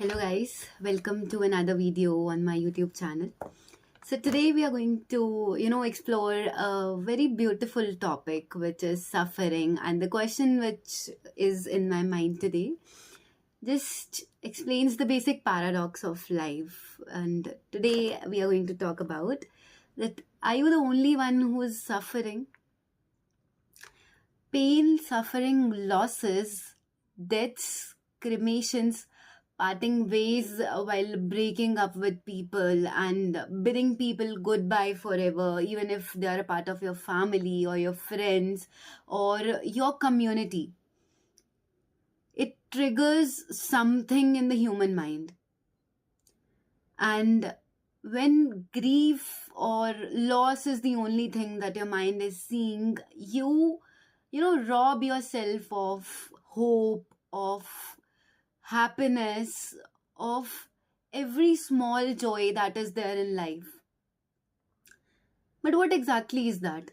Hello guys, welcome to another video on my YouTube channel. So today we are going to, explore a very beautiful topic which is suffering, and the question which is in my mind today just explains the basic paradox of life. And today we are going to talk about that, are you the only one who is suffering? Pain, suffering, losses, deaths, cremations, parting ways while breaking up with people and bidding people goodbye forever, even if they are a part of your family or your friends or your community. It triggers something in the human mind. And when grief or loss is the only thing that your mind is seeing, you rob yourself of hope, of happiness, of every small joy that is there in life. But what exactly is that?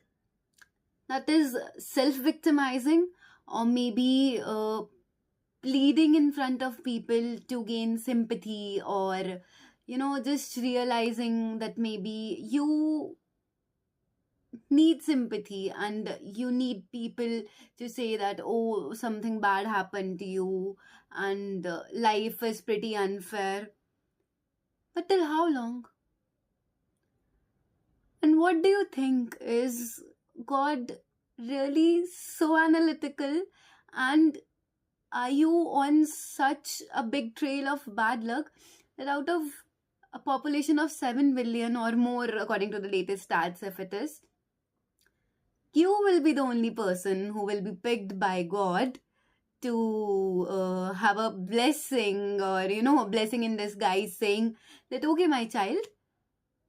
That is self victimizing, or maybe pleading in front of people to gain sympathy, or just realizing that maybe you need sympathy and you need people to say that, oh, something bad happened to you and life is pretty unfair. But till how long? And what do you think? Is God really so analytical? And are you on such a big trail of bad luck that out of a population of 7 billion or more, according to the latest stats, if it is, you will be the only person who will be picked by God to have a blessing, or a blessing in disguise, saying that, okay, my child,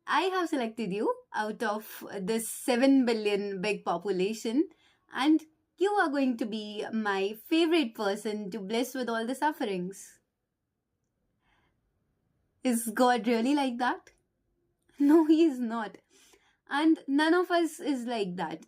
I have selected you out of this 7 billion big population, and you are going to be my favorite person to bless with all the sufferings. Is God really like that? No, he is not. And none of us is like that.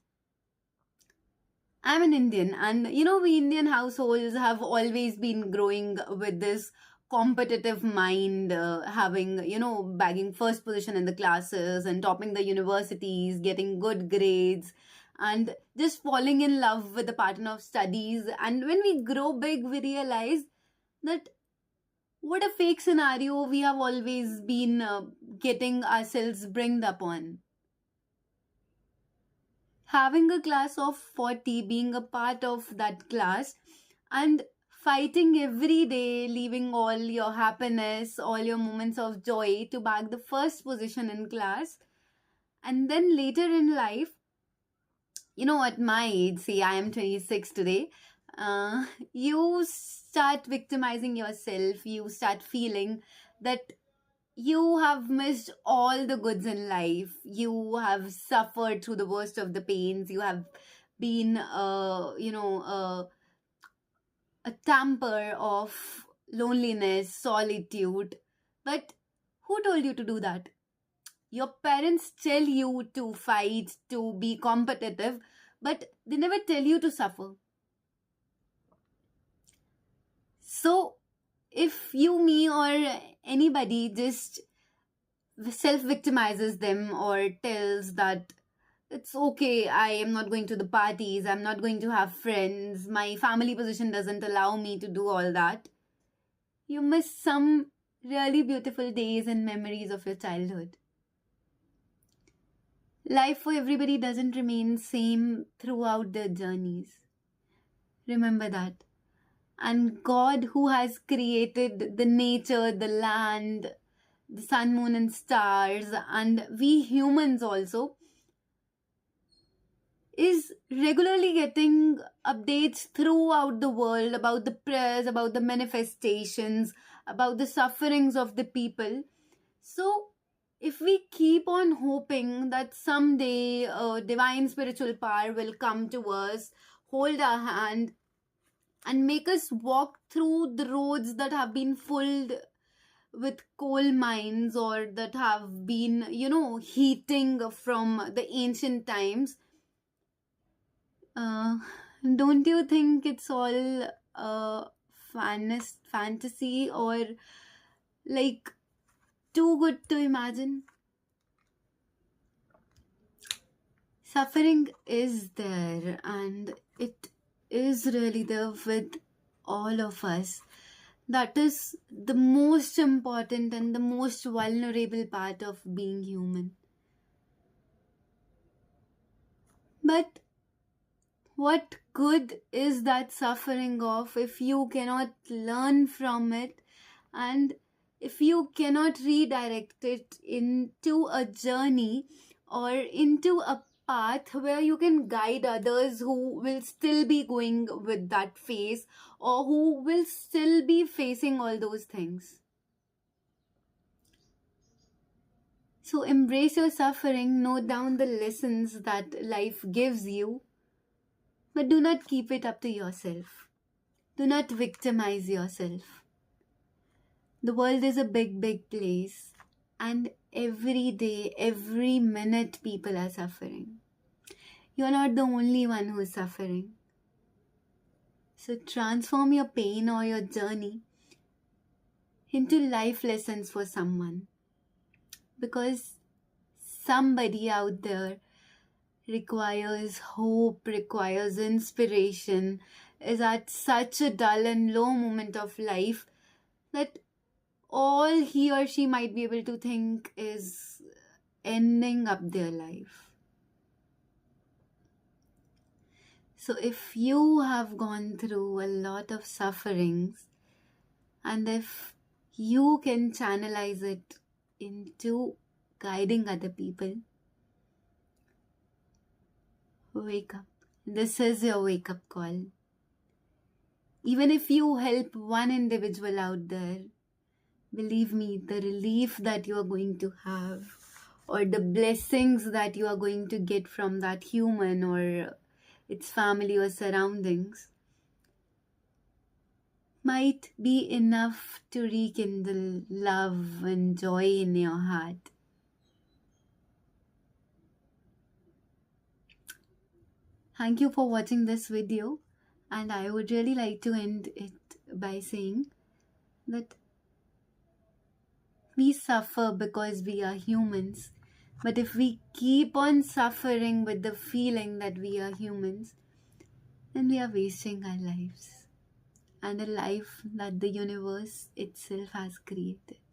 I'm an Indian, and we Indian households have always been growing with this competitive mind, having, bagging first position in the classes and topping the universities, getting good grades, and just falling in love with the pattern of studies. And when we grow big, we realize that what a fake scenario we have always been getting ourselves bringed up on. Having a class of 40, being a part of that class, and fighting every day, leaving all your happiness, all your moments of joy to bag the first position in class. And then later in life, at my age, see, I am 26 today, you start victimizing yourself. You start feeling that you have missed all the goods in life. You have suffered through the worst of the pains. You have been, a tamper of loneliness, solitude. But who told you to do that? Your parents tell you to fight, to be competitive, but they never tell you to suffer. So, if you, me, or anybody just self victimizes them or tells that it's okay, I am not going to the parties, I'm not going to have friends, my family position doesn't allow me to do all that, you miss some really beautiful days and memories of your childhood. Life for everybody doesn't remain same throughout their journeys. Remember that. And God, who has created the nature, the land, the sun, moon, and stars, and we humans also, is regularly getting updates throughout the world about the prayers, about the manifestations, about the sufferings of the people. So, if we keep on hoping that someday a divine spiritual power will come to us, hold our hand, and make us walk through the roads that have been filled with coal mines, or that have been, heating from the ancient times, uh, don't you think it's all fantasy, or like too good to imagine. Suffering is there, and it is really there with all of us. That is the most important and the most vulnerable part of being human. But what good is that suffering of if you cannot learn from it, and if you cannot redirect it into a journey or into a path where you can guide others who will still be going with that phase or who will still be facing all those things? So embrace your suffering, note down the lessons that life gives you, but do not keep it up to yourself. Do not victimize yourself. The world is a big, big place, and every day, every minute, people are suffering. You're not the only one who is suffering. So transform your pain or your journey into life lessons for someone, because somebody out there requires hope, requires inspiration, is at such a dull and low moment of life that all he or she might be able to think is ending up their life. So, if you have gone through a lot of sufferings, and if you can channelize it into guiding other people, wake up. This is your wake up call. Even if you help one individual out there, believe me, the relief that you are going to have, or the blessings that you are going to get from that human or its family or surroundings, might be enough to rekindle love and joy in your heart. Thank you for watching this video, and I would really like to end it by saying that we suffer because we are humans. But if we keep on suffering with the feeling that we are humans, then we are wasting our lives and a life that the universe itself has created.